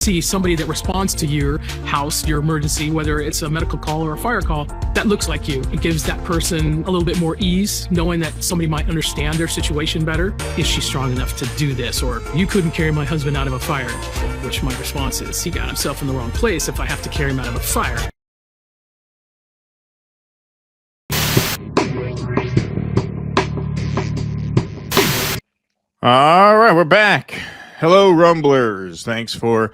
see somebody that responds to your house, your emergency, whether it's a medical call or a fire call, that looks like you. It gives that person a little bit more ease, knowing that somebody might understand their situation better. Is she strong enough to do this? Or you couldn't carry my husband out of a fire, which my response is, he got himself in the wrong place if I have to carry him out of a fire. All right, we're back. Hello, Rumblers. Thanks for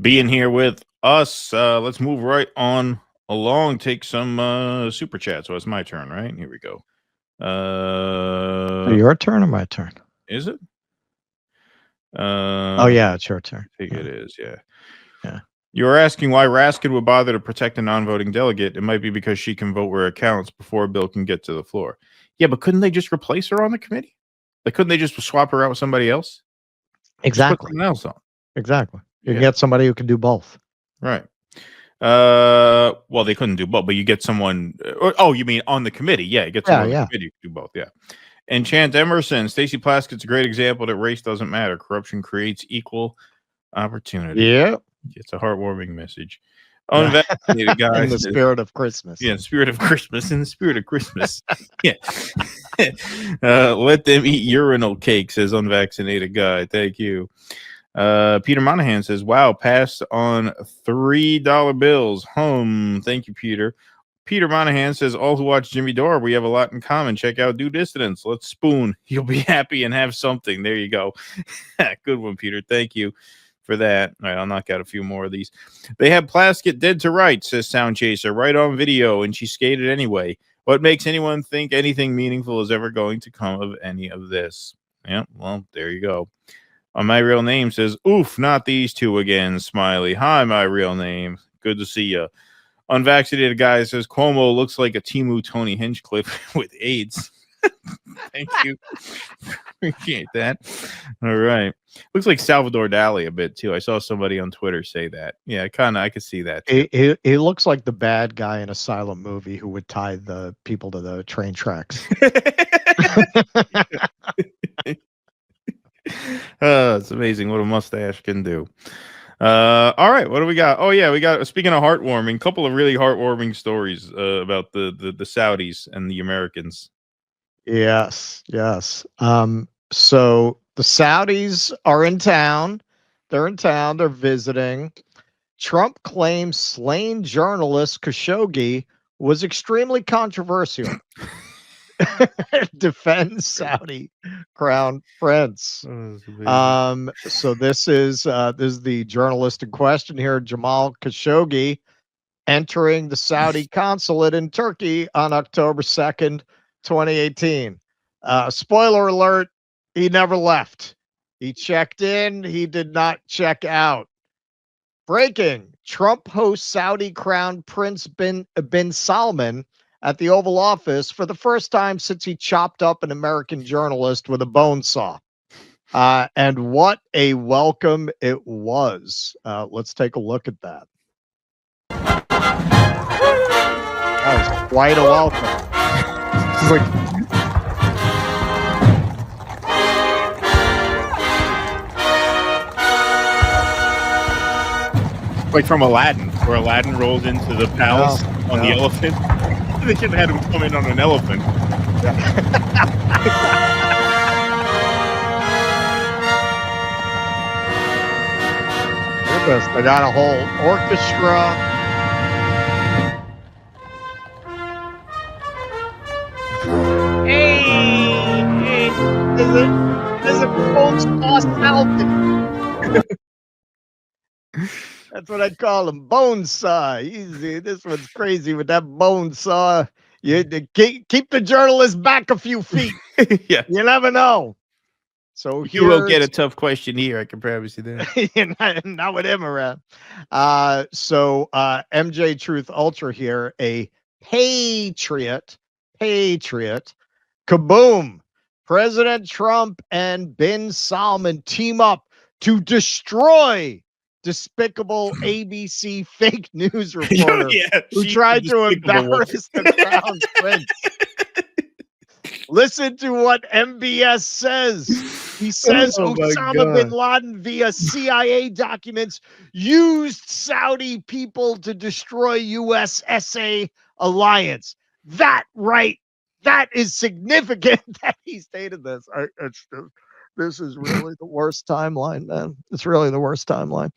being here with us. Let's move right on along. Take some super chat. So it's my turn, right? Here we go. Your turn or my turn? Is it? Oh yeah, it's your turn. I think it is. Yeah. Yeah. You were asking why Raskin would bother to protect a non-voting delegate. It might be because she can vote where it counts before a bill can get to the floor. Yeah, but couldn't they just replace her on the committee? Like, couldn't they just swap her out with somebody else? Exactly. Someone else on. Exactly. You can get somebody who can do both. Right. Well, they couldn't do both, but you get someone. Oh, you mean on the committee? Yeah, you get someone on the committee who can do both. Yeah. And Chant Emerson, Stacey Plaskett's a great example that race doesn't matter. Corruption creates equal opportunity. Yeah. It's a heartwarming message. Unvaccinated guys. In the spirit of Christmas. Yeah, in the spirit of Christmas. In the spirit of Christmas. Yeah. Let them eat urinal cake, says unvaccinated guy. Thank you. Peter Monahan says, wow, passed on $3 bills. Thank you, Peter. Peter Monahan says, all who watch Jimmy Dore, we have a lot in common. Check out Due Dissidence. Let's spoon. You'll be happy and have something. There you go. Good one, Peter. Thank you for that. All right, I'll knock out a few more of these. They have Plaskett dead to rights, says Sound Chaser, right on video, and she skated anyway. What makes anyone think anything meaningful is ever going to come of any of this? Yeah, well, there you go. On My Real Name says, oof, not these two again, smiley. Hi, My Real Name. Good to see you. Unvaccinated guy says, Cuomo looks like a Timu Tony Hinchcliffe with AIDS. Thank you. Appreciate that. All right. Looks like Salvador Dali a bit too. I saw somebody on Twitter say that. Yeah, I could see that. He looks like the bad guy in a silent movie who would tie the people to the train tracks. It's amazing what a mustache can do. All right, what do we got? Oh yeah, we got, speaking of heartwarming, a couple of really heartwarming stories about the Saudis and the Americans. Yes. So the Saudis are in town. They're in town. They're visiting. Trump claims slain journalist Khashoggi was extremely controversial. Defends Saudi crown prince. So this is the journalist in question here, Jamal Khashoggi, entering the Saudi consulate in Turkey on October 2nd, 2018. Spoiler alert, he never left. He checked in, he did not check out. Breaking: Trump hosts Saudi Crown Prince bin Salman at the Oval Office for the first time since he chopped up an American journalist with a bone saw. And what a welcome it was. Let's take a look at that. That was quite a welcome. Like from Aladdin, where Aladdin rolled into the palace on the elephant. They should have had him come in on an elephant. Yeah. Look at this. They got a whole orchestra. Hey, there's a bone saw Salton. That's what I'd call him, bone saw. Easy. This one's crazy with that bone saw. You keep the journalist back a few feet. Yeah, you never know. So you will get a tough question here. I can promise you that. not with him around. So MJ Truth Ultra here, a patriot. Kaboom! President Trump and bin Salman team up to destroy despicable ABC fake news reporter who tried to embarrass the crown prince. Listen to what MBS says. He says Oh my Osama bin God. Laden, via CIA documents, used Saudi people to destroy USSR alliance. That is significant that he stated this. This is really the worst timeline, man. It's really the worst timeline.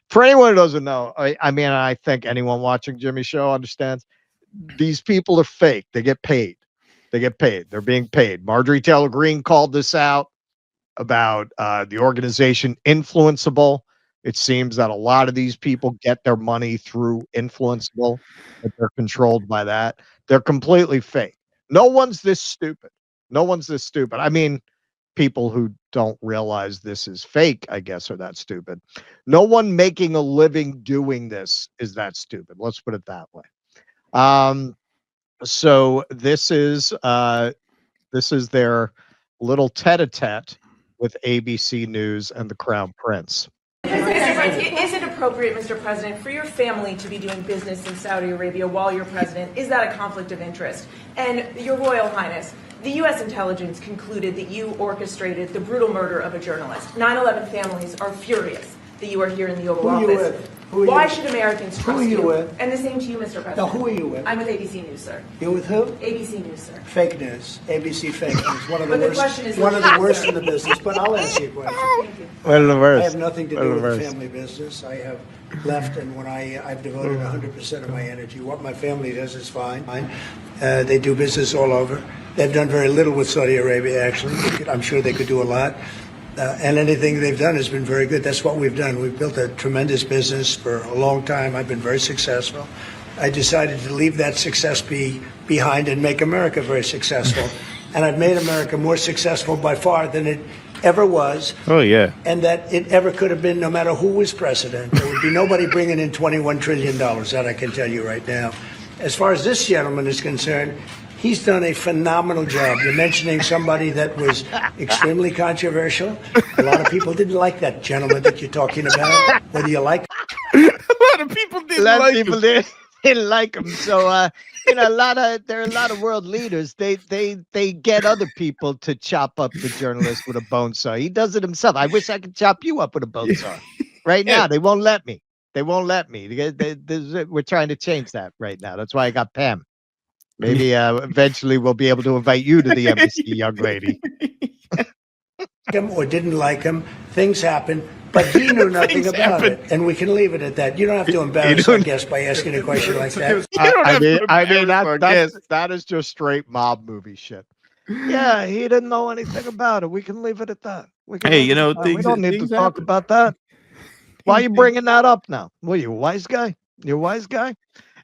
For anyone who doesn't know, I mean, I think anyone watching Jimmy's show understands these people are fake. They get paid. They're being paid. Marjorie Taylor Greene called this out about the organization Influenceable. It seems that a lot of these people get their money through Influenceable, that they're controlled by that. They're completely fake. No one's this stupid. I mean, people who don't realize this is fake, I guess, are that stupid. No one making a living doing this is that stupid. Let's put it that way. So this is their little tete-a-tete with ABC News and the Crown Prince. Mr. Prince, is it appropriate, Mr. President, for your family to be doing business in Saudi Arabia while you're president? Is that a conflict of interest? And Your Royal Highness, the U.S. intelligence concluded that you orchestrated the brutal murder of a journalist. 9/11 families are furious that you are here in the Oval Office. Why should Americans trust you? And the same to you, Mr. President. Now, who are you with? I'm with ABC News, sir. You're with who? ABC News, sir. Fake news. ABC fake news. One of the But the worst. question is- One of the worst in the business. But I'll answer your question. Thank you. What are the I worst? have nothing to What are do the with the worst? family business. I have left, and when I've devoted 100% of my energy. What my family does is fine. They do business all over. They've done very little with Saudi Arabia, actually. I'm sure they could do a lot. And anything they've done has been very good. That's what we've done. We've built a tremendous business for a long time. I've been very successful. I decided to leave that success behind and make America very successful. And I've made America more successful by far than it ever was. Oh, yeah. And that it ever could have been, no matter who was president. There would be nobody bringing in $21 trillion, that I can tell you right now. As far as this gentleman is concerned, he's done a phenomenal job. You're mentioning somebody that was extremely controversial. A lot of people didn't like that gentleman that you're talking about. Whether you like A lot of people didn't like him. Didn't like him. So there are a lot of world leaders. They get other people to chop up the journalist with a bone saw. He does it himself. I wish I could chop you up with a bone saw. Right now, they won't let me. We're trying to change that right now. That's why I got Pam. Maybe eventually we'll be able to invite you to the embassy, young lady. him or didn't like him, things happen, but he knew nothing about it. And we can leave it at that. You don't have to embarrass our guest by asking a question like that. That is just straight mob movie shit. Yeah, he didn't know anything about it. We can leave it at that. We don't need to talk about that. Why are you bringing that up now? Well, you wise guy. You're a wise guy.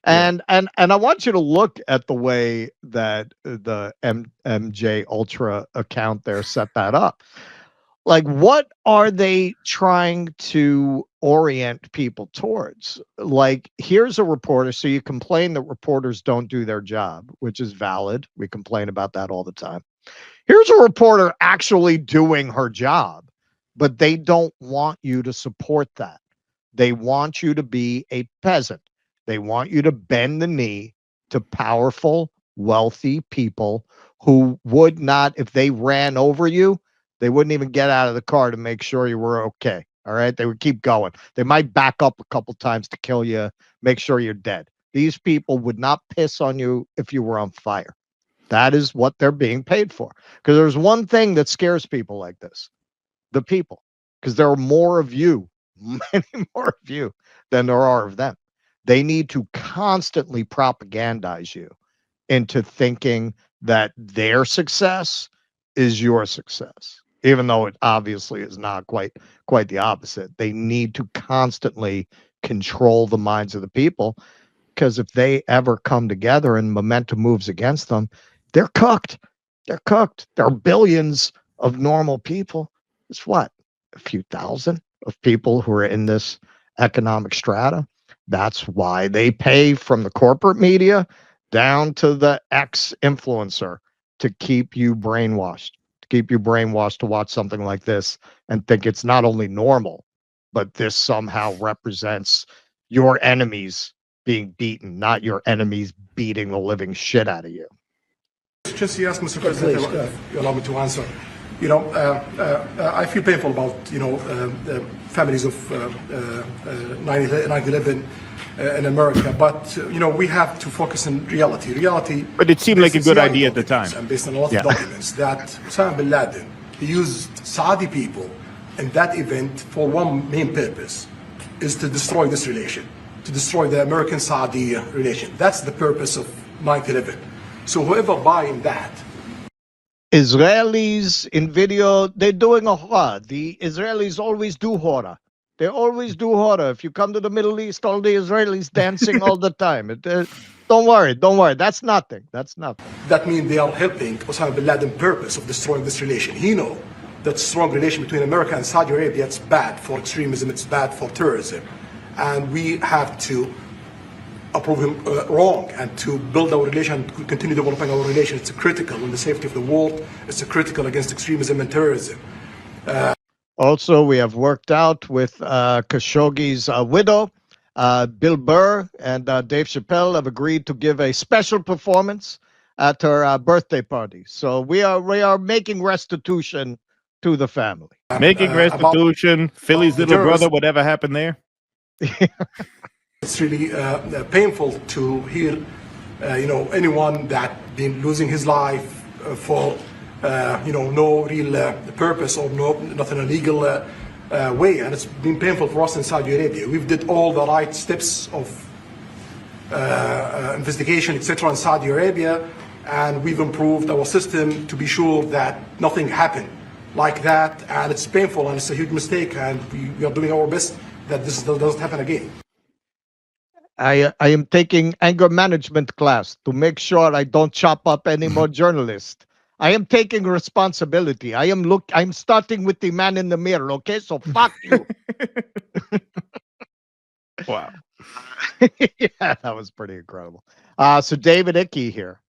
And I want you to look at the way that the MJ Ultra account there set that up. Like, what are they trying to orient people towards? Like, here's a reporter. So you complain that reporters don't do their job, which is valid. We complain about that all the time. Here's a reporter actually doing her job, but they don't want you to support that. They want you to be a peasant. They want you to bend the knee to powerful, wealthy people who would not, if they ran over you, they wouldn't even get out of the car to make sure you were okay. All right. They would keep going. They might back up a couple times to kill you, make sure you're dead. These people would not piss on you if you were on fire. That is what they're being paid for. Because there's one thing that scares people like this: the people. Because there are more of you, many more of you than there are of them. They need to constantly propagandize you into thinking that their success is your success, even though it obviously is not quite the opposite. They need to constantly control the minds of the people, because if they ever come together and momentum moves against them, they're cooked. They're cooked. There are billions of normal people. It's what? A few thousand of people who are in this economic strata. That's why they pay from the corporate media down to the ex-influencer to keep you brainwashed, to watch something like this and think it's not only normal, but this somehow represents your enemies being beaten, not your enemies beating the living shit out of you. Just yes, Mr. President, if you allow me to answer. You know, I feel painful about, you know, the families of 9/11 in America, but, you know, we have to focus on reality. But it seemed like a good idea at the time. And based on a lot of documents that Osama bin Laden used Saudi people in that event for one main purpose, is to destroy this relation, to destroy the American-Saudi relation. That's the purpose of 9/11. So whoever buying that, Israelis in video, they're doing a horror. The Israelis always do horror. They always do horror. If you come to the Middle East, all the Israelis dancing all the time. Don't worry. That's nothing. that means they are helping Osama bin Laden's purpose of destroying this relation. He knows that strong relation between America and Saudi Arabia, it's bad for extremism, it's bad for terrorism. And we have to approve him wrong and to build our relation, continue developing our relation. It's critical in the safety of the world. It's critical against extremism and terrorism. Also, we have worked out with Khashoggi's widow, Bill Burr and Dave Chappelle have agreed to give a special performance at her birthday party. So we are making restitution to the family. Making restitution, Philly's little brother, whatever happened there. It's really painful to hear, you know, anyone that been losing his life for, you know, no real purpose or nothing illegal way, and it's been painful for us in Saudi Arabia. We've did all the right steps of investigation, etc., in Saudi Arabia, and we've improved our system to be sure that nothing happened like that. And it's painful and it's a huge mistake, and we are doing our best that this doesn't happen again. I am taking anger management class to make sure I don't chop up any more journalists. I am taking responsibility. I'm starting with the man in the mirror, okay? So fuck you. Wow. Yeah, that was pretty incredible. So David Icke here,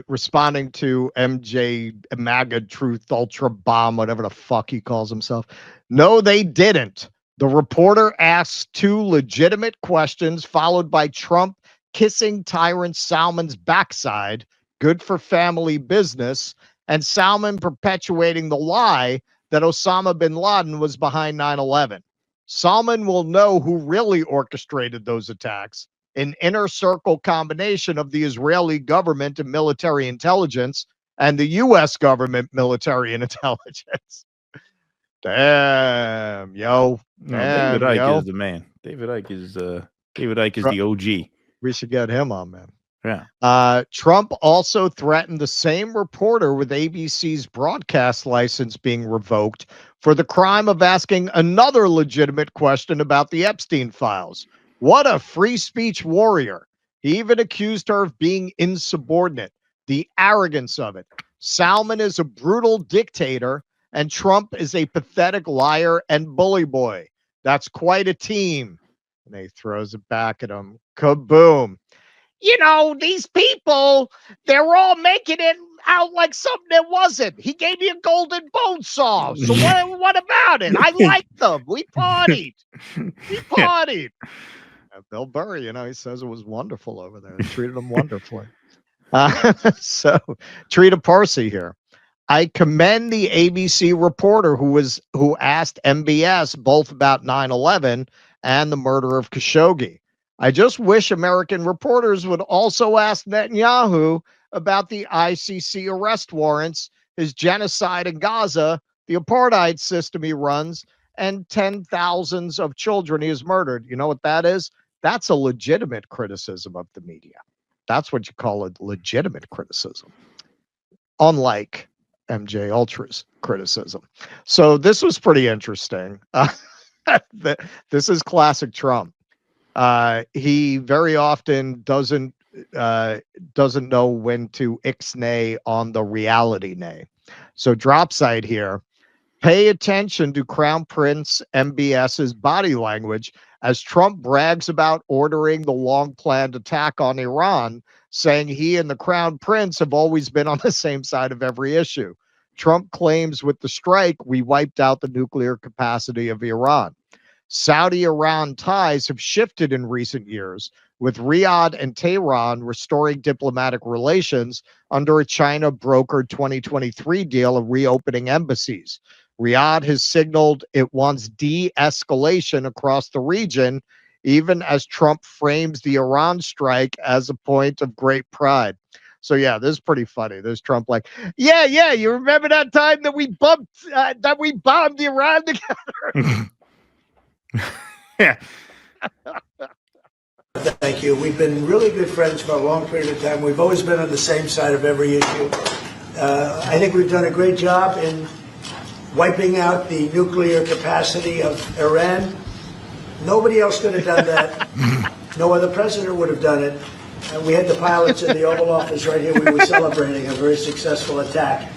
responding to MJ MAGA Truth Ultra Bomb, whatever the fuck he calls himself. No, they didn't. The reporter asks two legitimate questions, followed by Trump kissing tyrant Salman's backside. Good for family business. And Salman perpetuating the lie that Osama bin Laden was behind 9/11. Salman will know who really orchestrated those attacks, an inner circle combination of the Israeli government and military intelligence and the U.S. government military and intelligence. Damn, yo. Damn, David Icke yo. is the man. David Icke is the OG. We should get him on, man. Yeah. Trump also threatened the same reporter with ABC's broadcast license being revoked for the crime of asking another legitimate question about the Epstein files. What a free speech warrior. He even accused her of being insubordinate. The arrogance of it. Salman is a brutal dictator, and Trump is a pathetic liar and bully boy. That's quite a team. And he throws it back at him. Kaboom. You know, these people, they're all making it out like something that wasn't. He gave me a golden bone saw. So what about it? I liked them. We partied. Bill Burr, you know, he says it was wonderful over there. They treated him wonderfully. So, Trita Parsi here. I commend the ABC reporter who asked MBS both about 9/11 and the murder of Khashoggi. I just wish American reporters would also ask Netanyahu about the ICC arrest warrants, his genocide in Gaza, the apartheid system he runs, and 10,000s of children he has murdered. You know what that is? That's a legitimate criticism of the media. That's what you call a legitimate criticism. Unlike MJ Ultra's criticism. So this was pretty interesting. This is classic Trump. He very often doesn't know when to ixnay on the reality nay. So drop side here. Pay attention to Crown Prince MBS's body language as Trump brags about ordering the long-planned attack on Iran, saying he and the Crown Prince have always been on the same side of every issue. Trump claims with the strike, we wiped out the nuclear capacity of Iran. Saudi-Iran ties have shifted in recent years, with Riyadh and Tehran restoring diplomatic relations under a China-brokered 2023 deal of reopening embassies. Riyadh has signaled it wants de-escalation across the region, even as Trump frames the Iran strike as a point of great pride. So yeah, this is pretty funny. There's Trump like, yeah, you remember that time that we bombed Iran together? Yeah. Thank you. We've been really good friends for a long period of time. We've always been on the same side of every issue. I think we've done a great job in wiping out the nuclear capacity of Iran. Nobody else could have done that. No other president would have done it. And we had the pilots in the Oval Office right here. We were celebrating a very successful attack.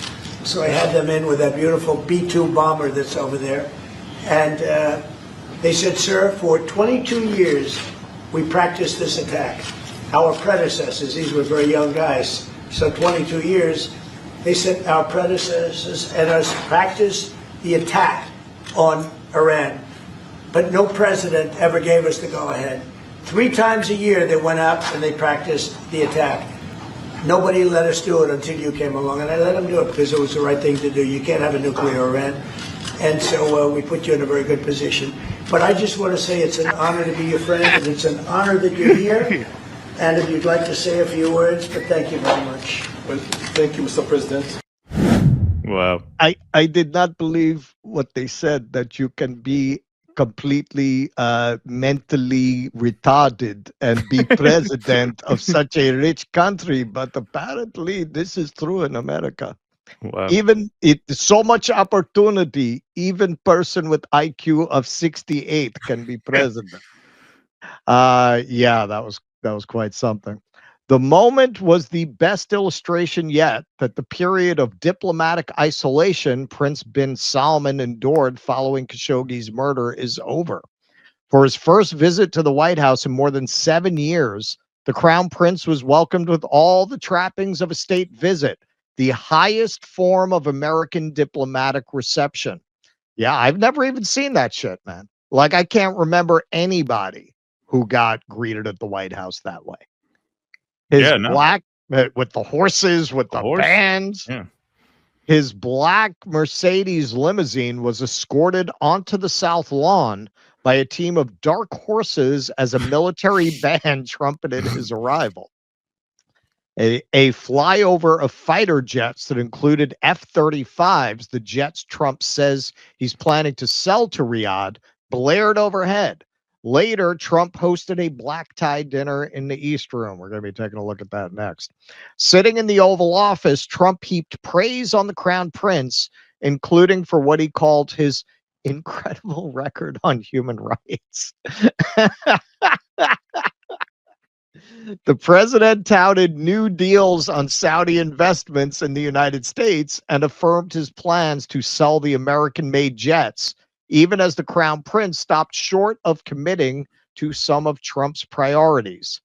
So I had them in with that beautiful B-2 bomber that's over there. And they said, sir, for 22 years, we practiced this attack. Our predecessors, these were very young guys, so 22 years, they said our predecessors and us practiced the attack on Iran. But no president ever gave us the go-ahead. 3 times a year they went out and they practiced the attack. Nobody let us do it until you came along, and I let them do it because it was the right thing to do. You can't have a nuclear Iran. And so we put you in a very good position. But I just want to say it's an honor to be your friend, and it's an honor that you're here. And if you'd like to say a few words, but thank you very much. Well, thank you, Mr. President. Wow. I did not believe what they said, that you can be completely mentally retarded and be president of such a rich country, but apparently this is true in America. Wow. Even so much opportunity, even person with IQ of 68 can be president. Yeah, that was quite something. The moment was the best illustration yet that the period of diplomatic isolation Prince bin Salman endured following Khashoggi's murder is over. For his first visit to the White House in more than 7 years, the Crown Prince was welcomed with all the trappings of a state visit, the highest form of American diplomatic reception. Yeah, I've never even seen that shit, man. Like, I can't remember anybody who got greeted at the White House that way. His black, with the horses, with the bands. Yeah. His black Mercedes limousine was escorted onto the South Lawn by a team of dark horses as a military band trumpeted his arrival. A flyover of fighter jets that included F-35s, the jets Trump says he's planning to sell to Riyadh, blared overhead. Later, Trump hosted a black tie dinner in the East Room. We're going to be taking a look at that next. Sitting in the Oval Office, Trump heaped praise on the Crown Prince, including for what he called his incredible record on human rights. The president touted new deals on Saudi investments in the United States and affirmed his plans to sell the American-made jets, even as the Crown Prince stopped short of committing to some of Trump's priorities.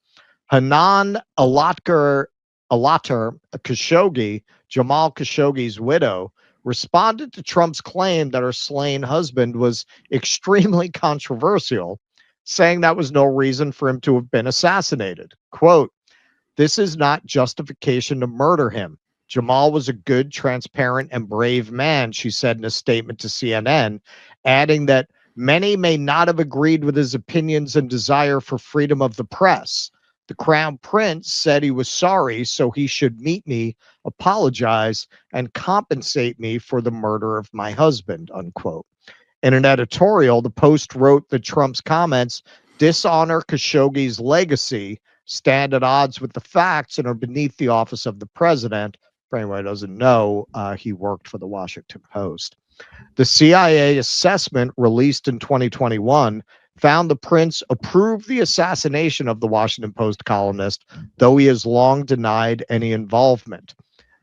Hanan Alatar Khashoggi, Jamal Khashoggi's widow, responded to Trump's claim that her slain husband was extremely controversial, saying that was no reason for him to have been assassinated. Quote, "This is not justification to murder him. Jamal was a good, transparent, and brave man," she said in a statement to CNN, adding that many may not have agreed with his opinions and desire for freedom of the press. The Crown Prince said he was sorry, so he should meet me, apologize, and compensate me for the murder of my husband, unquote. In an editorial, the Post wrote that Trump's comments dishonor Khashoggi's legacy, stand at odds with the facts, and are beneath the office of the president. For anyone who doesn't know, he worked for the Washington Post. The CIA assessment released in 2021 found the prince approved the assassination of the Washington Post columnist, though he has long denied any involvement.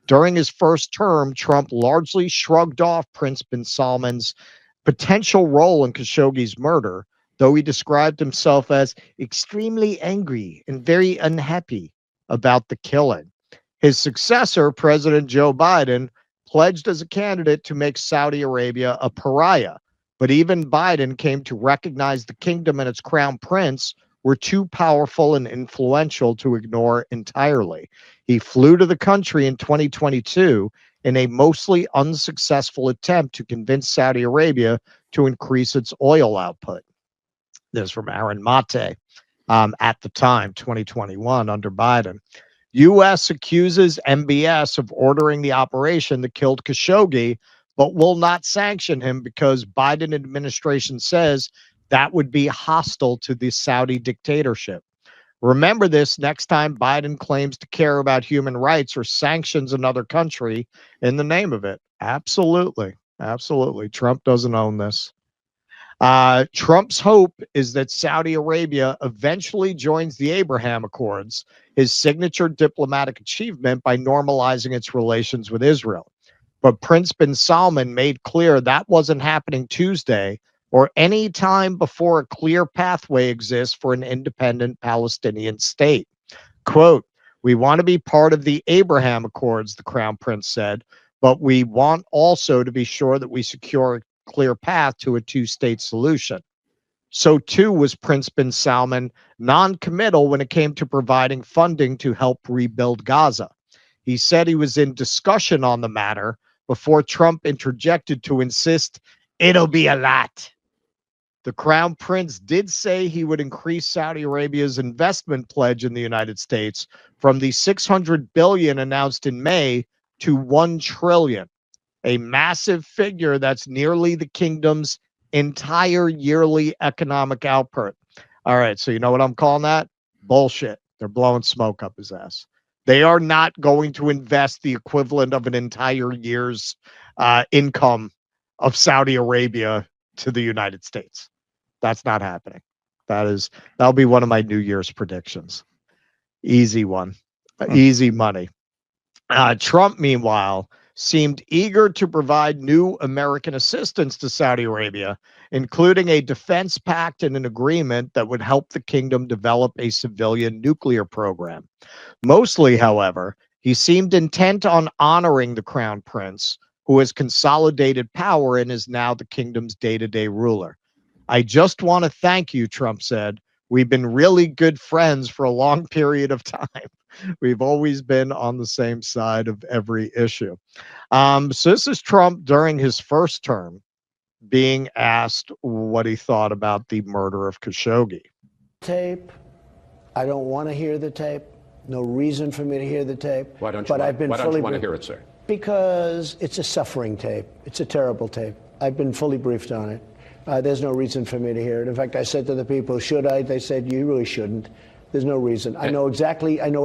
During his first term, Trump largely shrugged off Prince bin Salman's potential role in Khashoggi's murder, though he described himself as extremely angry and very unhappy about the killing. His successor, President Joe Biden, pledged as a candidate to make Saudi Arabia a pariah, But even Biden came to recognize the kingdom and its crown prince were too powerful and influential to ignore entirely. He flew to the country in 2022 in a mostly unsuccessful attempt to convince Saudi Arabia to increase its oil output. This is from Aaron Mate at the time, 2021, under Biden. U.S. accuses MBS of ordering the operation that killed Khashoggi, but will not sanction him because Biden administration says that would be hostile to the Saudi dictatorship. Remember this next time Biden claims to care about human rights or sanctions another country in the name of it. Absolutely. Absolutely. Trump doesn't own this. Trump's hope is that Saudi Arabia eventually joins the Abraham Accords, his signature diplomatic achievement by normalizing its relations with Israel. But Prince bin Salman made clear that wasn't happening Tuesday or any time before a clear pathway exists for an independent Palestinian state. Quote, "We want to be part of the Abraham Accords," the Crown Prince said, "but we want also to be sure that we secure a clear path to a two-state solution." So too was Prince bin Salman non-committal when it came to providing funding to help rebuild Gaza. He said he was in discussion on the matter before Trump interjected to insist it'll be a lot. The Crown Prince did say he would increase Saudi Arabia's investment pledge in the United States from the $600 billion announced in May to $1 trillion, a massive figure that's nearly the kingdom's entire yearly economic output. All right, so you know what I'm calling that? Bullshit. They're blowing smoke up his ass. They are not going to invest the equivalent of an entire year's income of Saudi Arabia to the United States. That's not happening. That'll be one of my New Year's predictions. Easy one. Easy money. Trump, meanwhile, seemed eager to provide new American assistance to Saudi Arabia, including a defense pact and an agreement that would help the kingdom develop a civilian nuclear program. Mostly, however, he seemed intent on honoring the Crown Prince, who has consolidated power and is now the kingdom's day-to-day ruler. "I just want to thank you," Trump said. "We've been really good friends for a long period of time. We've always been on the same side of every issue." So this is Trump during his first term being asked what he thought about the murder of Khashoggi. Tape. I don't want to hear the tape. No reason for me to hear the tape. Why don't you want to hear it, sir? Because it's a suffering tape. It's a terrible tape. I've been fully briefed on it. There's no reason for me to hear it. In fact, I said to the people, should I? They said, you really shouldn't. There's no reason. I know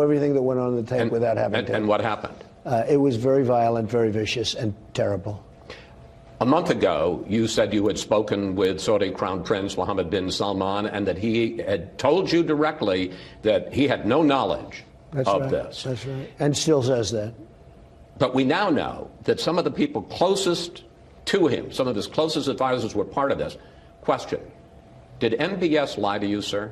everything that went on in the tape without having tape. And what happened? It was very violent, very vicious, and terrible. A month ago, you said you had spoken with Saudi Crown Prince Mohammed bin Salman and that he had told you directly that he had no knowledge of this. That's right. And still says that. But we now know that some of the people closest to him, some of his closest advisors were part of this. Question, did MBS lie to you, sir?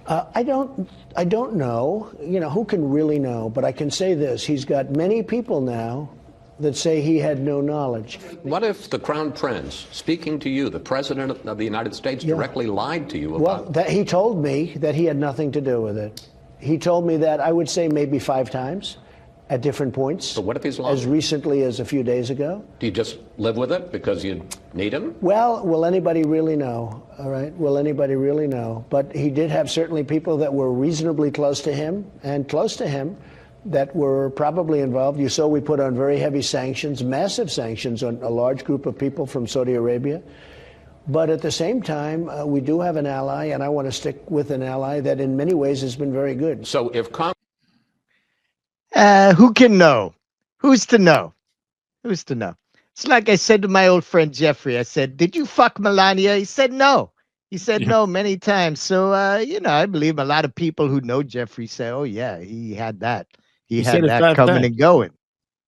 I don't know. You know, who can really know? But I can say this. He's got many people now that say he had no knowledge. What if the Crown Prince, speaking to you, the President of the United States, directly lied to you about it? He told me that he had nothing to do with it. He told me that, I would say, maybe 5 times at different points. So what if he's lying? As recently as a few days ago. Do you just live with it because you need him? Well, will anybody really know? All right, will anybody really know? But he did have certainly people that were reasonably close to him that were probably involved. You saw we put on very heavy sanctions, massive sanctions on a large group of people from Saudi Arabia. But at the same time, we do have an ally, and I want to stick with an ally that in many ways has been very good. So if who can know? Who's to know? Who's to know? It's like I said to my old friend Jeffrey. I said, "Did you fuck Melania?" He said, "No." He said no many times. So, I believe a lot of people who know Jeffrey say, "Oh, yeah, he had that. He had that coming and going."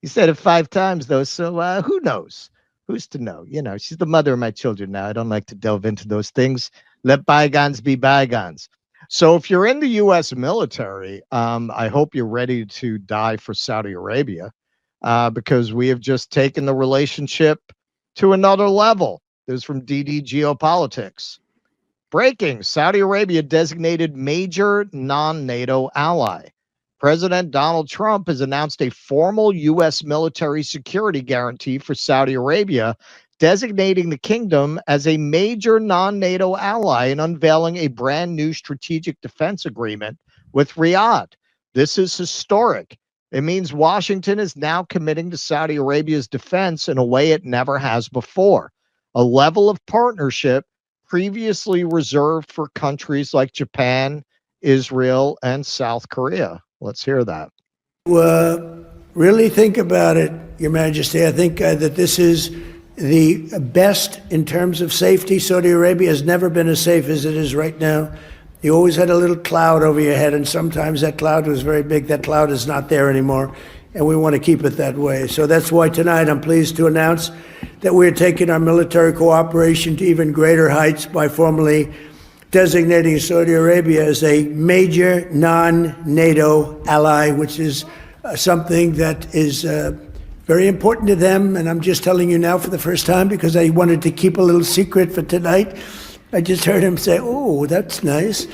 He said it 5 times, though. So who knows? Who's to know? You know, she's the mother of my children now. I don't like to delve into those things. Let bygones be bygones. So if you're in the U.S. military, I hope you're ready to die for Saudi Arabia because we have just taken the relationship to another level. This is from DD Geopolitics. Breaking: Saudi Arabia designated major non-NATO ally. President Donald Trump has announced a formal U.S. military security guarantee for Saudi Arabia, designating the kingdom as a major non-NATO ally and unveiling a brand new strategic defense agreement with Riyadh. This is historic. It means Washington is now committing to Saudi Arabia's defense in a way it never has before, a level of partnership previously reserved for countries like Japan, Israel, and South Korea. Let's hear that. Really think about it, Your Majesty. I think that this is the best in terms of safety. Saudi Arabia has never been as safe as it is right now. You always had a little cloud over your head, and sometimes that cloud was very big. That cloud is not there anymore, and we want to keep it that way. So that's why tonight I'm pleased to announce that we're taking our military cooperation to even greater heights by formally designating Saudi Arabia as a major non-NATO ally, which is something that is very important to them. And I'm just telling you now for the first time because I wanted to keep a little secret for tonight. I just heard him say, "Oh, that's nice."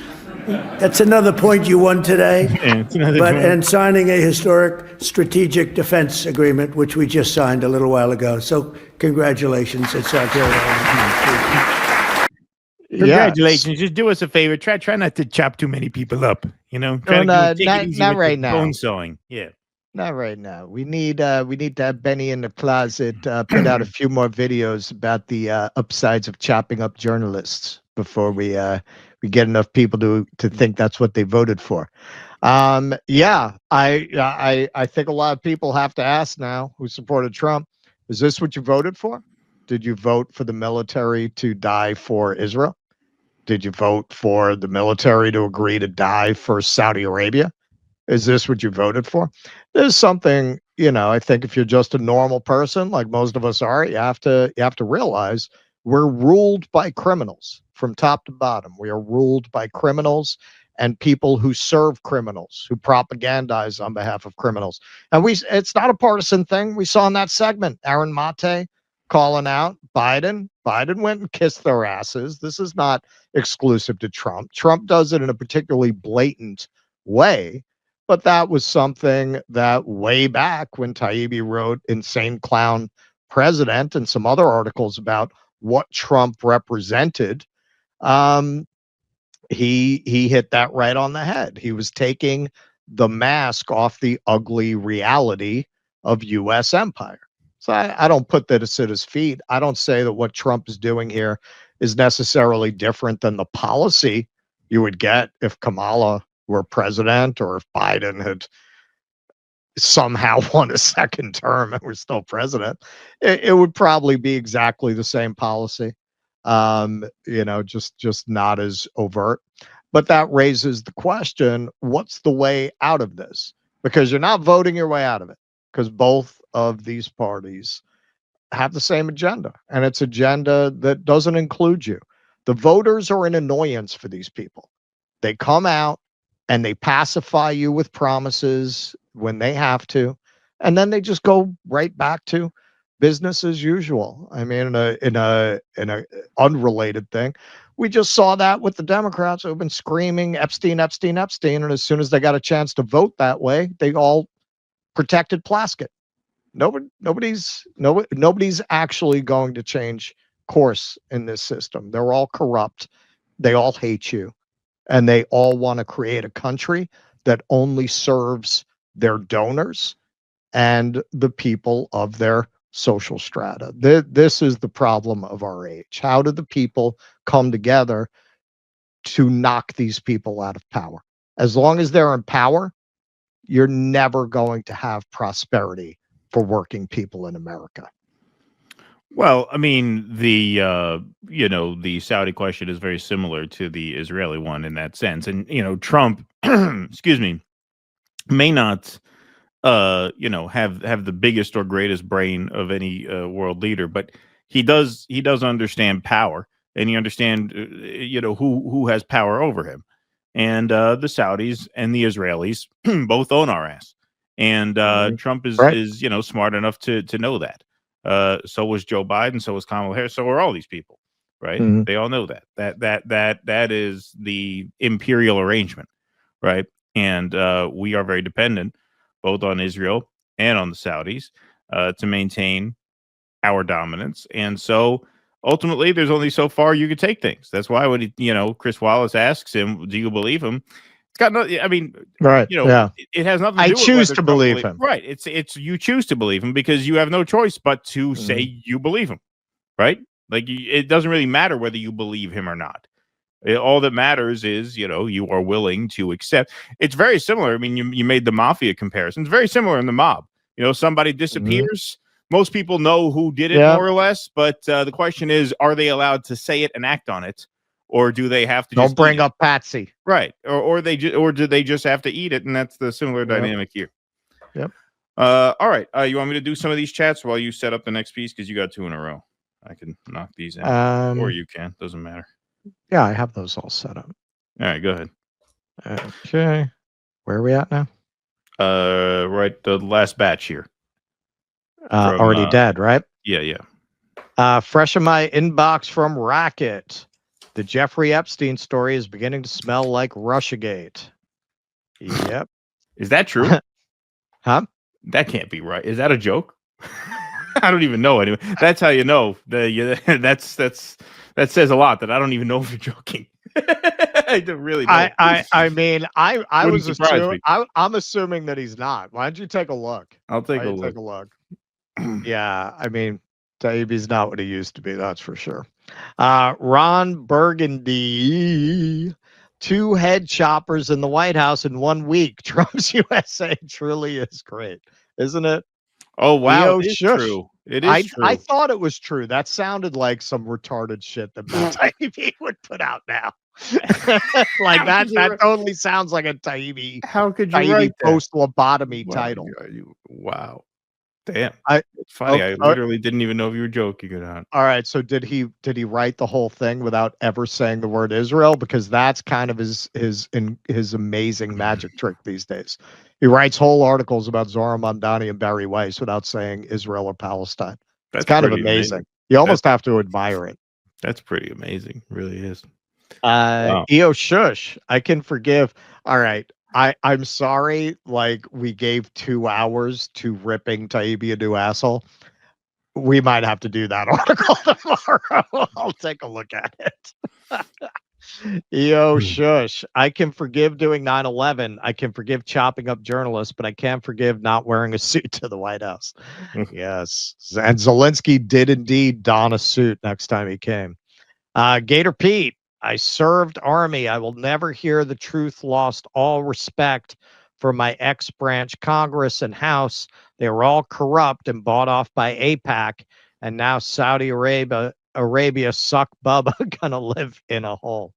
That's another point you won today. And signing a historic strategic defense agreement, which we just signed a little while ago. So congratulations. It's out there. Congratulations. Yes. Just do us a favor. Try not to chop too many people up. You know, not right now. Bone sewing. Yeah. Not right now. We need to have Benny in the closet put out a few more videos about the upsides of chopping up journalists before we get enough people to think that's what they voted for. Yeah, I think a lot of people have to ask now who supported Trump, is this what you voted for? Did you vote for the military to die for Israel? Did you vote for the military to agree to die for Saudi Arabia? Is this what you voted for? There's something, I think if you're just a normal person, like most of us are, you have to realize we're ruled by criminals from top to bottom. We are ruled by criminals and people who serve criminals, who propagandize on behalf of criminals. And it's not a partisan thing. We saw in that segment, Aaron Mate calling out Biden. Biden went and kissed their asses. This is not exclusive to Trump. Trump does it in a particularly blatant way. But that was something that way back when Taibbi wrote Insane Clown President and some other articles about what Trump represented, he hit that right on the head. He was taking the mask off the ugly reality of U.S. empire. So I don't put that at his feet. I don't say that what Trump is doing here is necessarily different than the policy you would get if Kamala were president or if Biden had somehow won a second term and we're still president. It would probably be exactly the same policy, just not as overt. But that raises the question, what's the way out of this? Because you're not voting your way out of it, because both of these parties have the same agenda, and it's agenda that doesn't include you. The voters are an annoyance for these people. They come out and they pacify you with promises when they have to, and then they just go right back to business as usual. I mean, in a unrelated thing, we just saw that with the Democrats who've been screaming Epstein, Epstein, Epstein, and as soon as they got a chance to vote that way, they all protected Plaskett. Nobody's actually going to change course in this system. They're all corrupt. They all hate you. And they all want to create a country that only serves their donors and the people of their social strata. This is the problem of our age. How do the people come together to knock these people out of power? As long as they're in power, you're never going to have prosperity for working people in America. Well, I mean, the Saudi question is very similar to the Israeli one in that sense. And, Trump, excuse me, may not, have the biggest or greatest brain of any world leader, but he does understand power, and he understands, who has power over him. And the Saudis and the Israelis both own our ass. And Trump is smart enough to know that. So was Joe Biden. So was Kamala Harris. So are all these people, right? Mhm. They all know that. That is the imperial arrangement, right? And we are very dependent both on Israel and on the Saudis to maintain our dominance. And so ultimately, there's only so far you could take things. That's why when Chris Wallace asks him, "Do you believe him?" It's got no. I mean, Right. Yeah. it has nothing to I do with choose whether to Trump believe him. Right. It's you choose to believe him because you have no choice but to say you believe him. Right. Like it doesn't really matter whether you believe him or not. All that matters is, you are willing to accept. It's very similar. I mean, you made the mafia comparison. It's very similar in the mob. Somebody disappears. Most people know who did it, more or less. But the question is, are they allowed to say it and act on it, or do they have to? Don't just bring up Patsy. Right, or do they just have to eat it? And that's the similar dynamic here. Yep. All right. You want me to do some of these chats while you set up the next piece because you got 2 in a row. I can knock these in, or you can. Doesn't matter. Yeah, I have those all set up. All right, go ahead. Okay. Where are we at now? Right, the last batch here. Already dead, right? Yeah. Fresh in my inbox from Racket. The Jeffrey Epstein story is beginning to smell like Russiagate. Yep. Is that true? Huh? That can't be right. Is that a joke? I don't even know anyway. That's how you know. That says a lot that I don't even know if you're joking. I don't really know. I mean, I Wouldn't was surprise assuming, me. I'm assuming that he's not. Why don't you take a look? I'll take a Why don't you look. Take a look. Yeah, I mean, Taibbi's not what he used to be. That's for sure. Ron Burgundy. 2 head choppers in the White House in 1 week. Trump's USA truly is great, isn't it? Oh wow, it is true. It is true. I thought it was true. That sounded like some retarded shit that Taibbi would put out now. Like that totally sounds like a Taibbi. How could you Taibbi write that? post-lobotomy title. Wow. Damn. It's funny. I literally didn't even know if you were joking or not. All right. So did he write the whole thing without ever saying the word Israel? Because that's kind of his amazing magic trick these days. He writes whole articles about Zohar Mamdani and Barry Weiss without saying Israel or Palestine. It's kind of amazing. You almost have to admire it. That's pretty amazing. It really is. Wow. EO Shush, I can forgive. All right. I'm sorry, like we gave 2 hours to ripping Taibbi a new asshole. We might have to do that article tomorrow. I'll take a look at it. EO Shush, I can forgive doing 9/11. I can forgive chopping up journalists, but I can't forgive not wearing a suit to the White House. Yes. And Zelensky did indeed don a suit next time he came. Gator Pete, I served Army. I will never hear the truth. Lost all respect for my ex-branch Congress and House. They were all corrupt and bought off by AIPAC. And now Saudi Arabia suck Bubba, gonna live in a hole.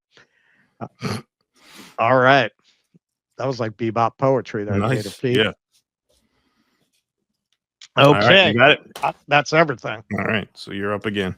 All right. That was like bebop poetry there. Nice. Gator Pete. Yeah. Okay. Right, you got it. That's everything. All right. So you're up again.